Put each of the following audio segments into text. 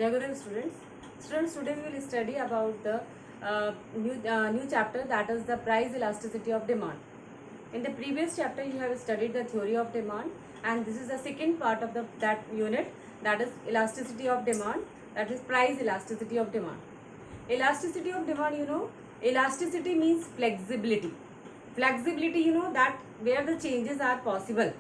Jai Guru students. Students, today we will study about the new chapter, that is the price elasticity of demand. In the previous chapter, you have studied the theory of demand, and this is the second part of that unit, that is elasticity of demand, that is price elasticity of demand. Elasticity of demand, elasticity means flexibility. Flexibility, that where the changes are possible.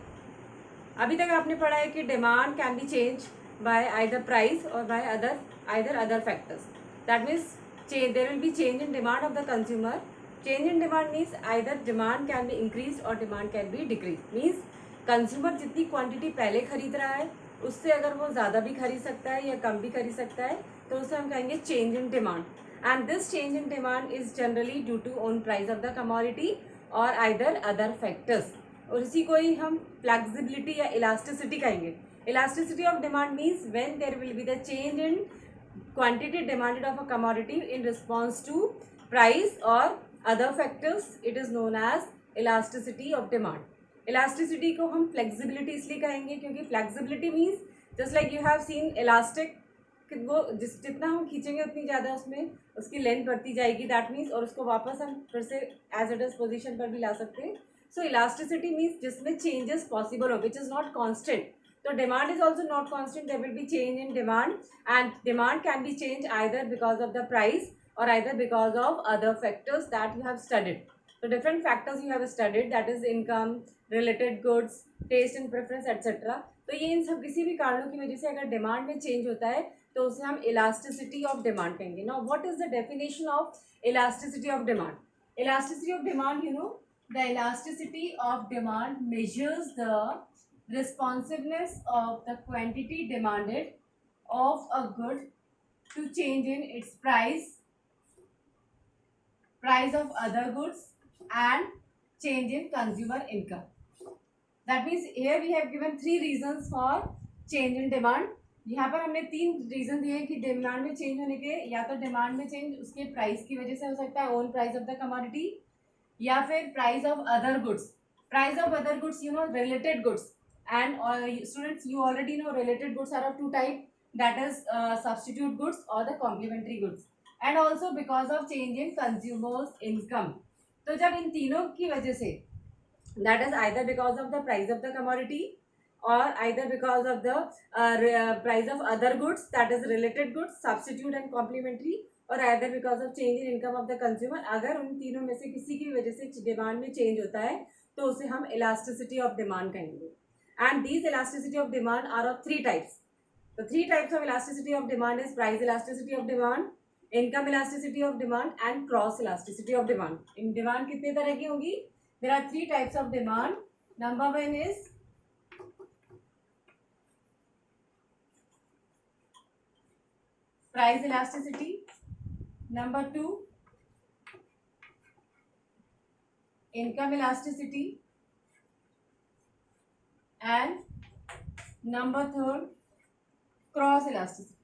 अभी तक आपने पढ़ा है कि demand can be change by either price और by other factors. That means there will be change in demand of the consumer. Change in demand means either demand can be increase और demand can be decrease. Means consumer जितनी quantity पहले खरीद रहा है उससे अगर वो ज़्यादा भी खरीद सकता है या कम भी खरीद सकता है तो उसे हम कहेंगे change in demand. And this change in demand is generally due to on price of the commodity और आइदर अदर फैक्टर्स. और इसी को ही हम फ्लेक्सिबिलिटी या इलास्टिसिटी कहेंगे. Elasticity of demand means when there will be the change in quantity demanded of a commodity in response to price और other factors. It is known as elasticity of demand. Elasticity को हम flexibility इसलिए कहेंगे क्योंकि flexibility means just like you have seen elastic, वो जितना हम खींचेंगे उतनी ज़्यादा उसमें उसकी लेंथ बढ़ती जाएगी. दैट मीन्स और उसको वापस हम फिर से एज इट इज पोजिशन पर भी ला सकते हैं. सो इलास्टिसिटी मीन्स जिसमें चेंजेस पॉसिबल हो, विच इज़ नॉट कॉन्स्टेंट. तो demand is also not constant. There will be change in demand and demand can be change either because of the price or either because of other factors that you have studied. So different factors you have studied, that is income, related goods, taste and preference etc. तो ये इन सब किसी भी कारणों की वजह से अगर डिमांड में चेंज होता है तो उसे हम इलास्टिसिटी ऑफ डिमांड कहेंगे. Now what is the definition of elasticity of demand? Elasticity of demand, the elasticity of demand measures the responsiveness of the quantity demanded of a good to change in its price of other goods and change in consumer income. That means here we have given 3 reasons for change in demand. यहाँ पर हमने 3 reason दिए कि demand में change होने के, या तो डिमांड में चेंज उसके प्राइस की वजह से हो सकता है, own price of the commodity, या फिर price of other goods. Price of other goods, related goods. And students, you already know related goods are of 2 type, that is substitute goods और the complementary goods. And also because of change in consumers income. तो जब इन तीनों की वजह से, that is either because of the price of the commodity or either because of the price of other goods, that is related goods, substitute and complementary, or either because of change in income of the consumer. अगर उन तीनों में से किसी की वजह से demand में चेंज होता है तो उसे हम इलास्टिसिटी ऑफ डिमांड कहेंगे. And these elasticity of demand are of 3 types. The 3 types of elasticity of demand is price elasticity of demand, income elasticity of demand and cross elasticity of demand. In demand कितने तरह की होंगी? There are 3 types of demand. Number 1 is price elasticity. Number 2, income elasticity. And number 3, cross elasticity.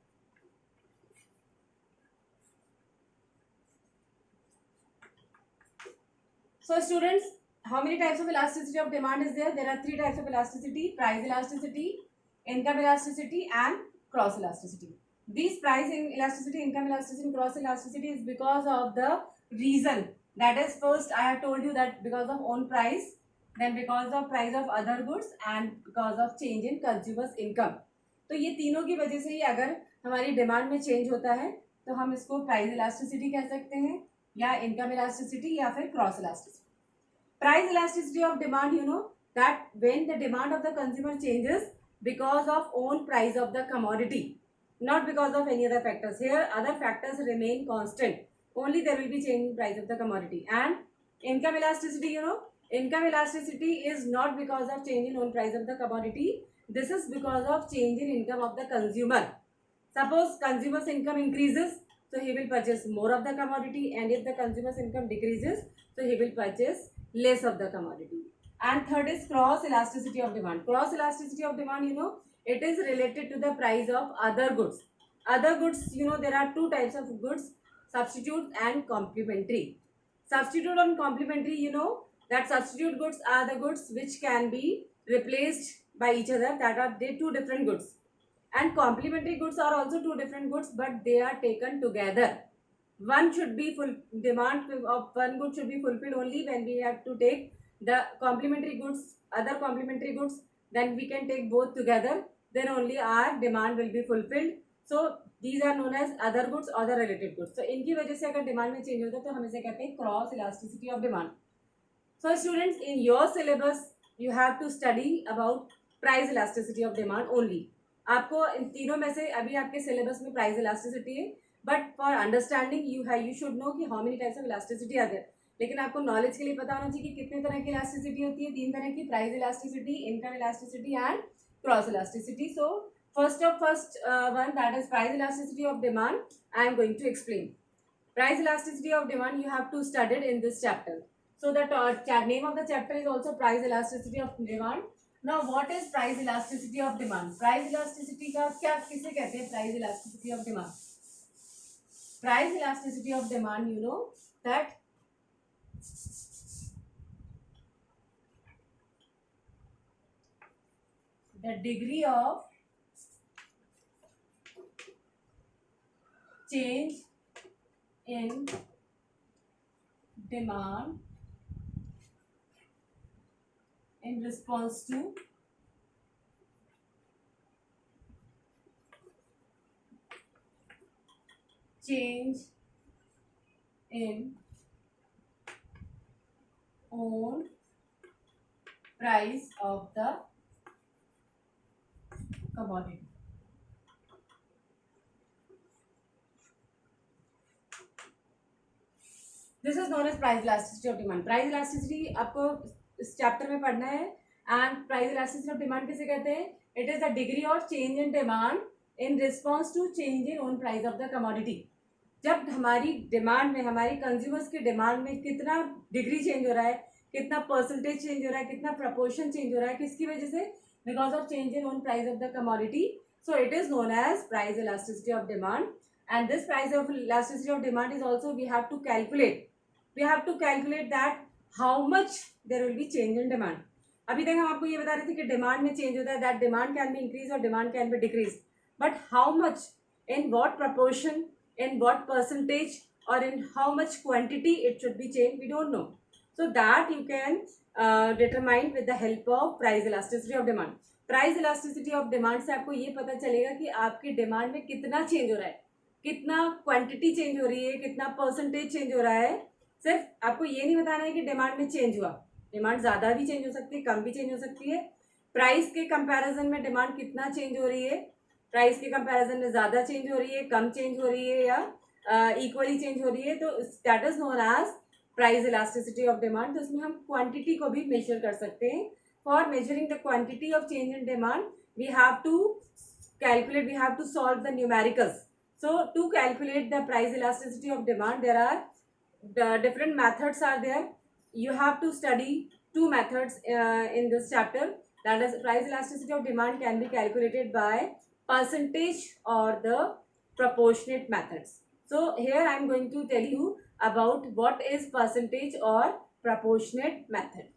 So students, how many types of elasticity of demand is there? There are 3 types of elasticity: price elasticity, income elasticity and cross elasticity. These price elasticity, income elasticity and cross elasticity is because of the reason, that is, first I have told you that because of own price, then because of price of other goods and because of change in consumers income. तो ये तीनों की वजह से ही अगर हमारी demand में change होता है तो हम इसको प्राइस इलास्टिसिटी कह सकते हैं, या इनकम इलास्टिसिटी, या फिर cross elasticity. Price elasticity of demand, that when the demand of the consumer changes because of own price of the commodity, not because of any other factors. Here other factors remain constant, only there will be change in price of the commodity. And income elasticity, income elasticity is not because of change in own price of the commodity. This is because of change in income of the consumer. Suppose consumer's income increases, so he will purchase more of the commodity, and if the consumer's income decreases, so he will purchase less of the commodity. And third is cross elasticity of demand. Cross elasticity of demand, it is related to the price of other goods. Other goods, there are 2 types of goods: substitute and complementary. Substitute and complementary, that substitute goods are the goods which can be replaced by each other, that are they 2 different goods. and complementary goods are also two different goods, but they are taken together. One should be full demand of one good should be fulfilled only when we have to take the complementary goods, other complementary goods, then we can take both together, then only our demand will be fulfilled. So these are known as other goods or the related goods. So इनकी वजह से अगर demand में change होता है तो हम इसे कहते हैं cross elasticity of demand. So students, in your syllabus you have to study about price elasticity of demand only. आपको इन तीनों में से अभी आपके सिलेबस में प्राइस इलास्टिसिटी है, but for understanding you should know कि how many types of elasticity are there. लेकिन आपको नॉलेज के लिए पता होना चाहिए कि कितने तरह की इलास्टिसिटी होती है. तीन तरह की, price elasticity, income elasticity and cross elasticity. So first one, that is price elasticity of demand. I am going to explain. Price elasticity of demand you have to study in this chapter. So the name of the chapter is also price elasticity of demand. Now what is price elasticity of demand? Price elasticity का क्या किसे कहते हैं? Price elasticity of demand. Price elasticity of demand, you know that the degree of change in demand in response to change in own price of the commodity. This is known as price elasticity of demand. Price elasticity आपको इस chapter में पढ़ना है. And price elasticity of demand किसे कहते हैं? It is the degree of change in demand in response to change in own price of the commodity. जब हमारी डिमांड में, हमारी कंज्यूमर्स की डिमांड में कितना डिग्री चेंज हो रहा है, कितना परसेंटेज चेंज हो रहा है, कितना प्रपोर्शन चेंज हो रहा है, किसकी वजह से? Because of change in own price of the commodity. So it is known as price elasticity of demand. And this price of elasticity of demand is also we have to calculate. We have to calculate that how much there will be change in demand. अभी तक हम आपको ये बता रहे थे कि demand में चेंज होता है, that demand can be increase और demand can be decrease, but how much, in what proportion, in what percentage, or in how much quantity it should be changed, we don't know. So that you can determine with the help of price elasticity of demand. Price elasticity of demand से आपको ये पता चलेगा कि आपकी demand में कितना change हो रहा है, कितना क्वांटिटी चेंज हो रही है, कितना परसेंटेज चेंज हो रहा है. सिर्फ आपको ये नहीं बताना है कि डिमांड में चेंज हुआ. डिमांड ज़्यादा भी चेंज हो सकती है, कम भी चेंज हो सकती है. प्राइस के कंपैरिजन में डिमांड कितना चेंज हो रही है, प्राइस के कंपैरिजन में ज़्यादा चेंज हो रही है, कम चेंज हो रही है, या इक्वली चेंज हो रही है, तो that is known as price elasticity of demand. तो उसमें हम क्वांटिटी को भी मेजर कर सकते हैं. For measuring the quantity of change in demand we have to calculate, we have to solve the numericals. So to calculate the price elasticity of demand, there are different methods are there. You have to study two methods in this chapter. That is, price elasticity of demand can be calculated by percentage or the proportionate methods. So here I am going to tell you about what is percentage or proportionate method.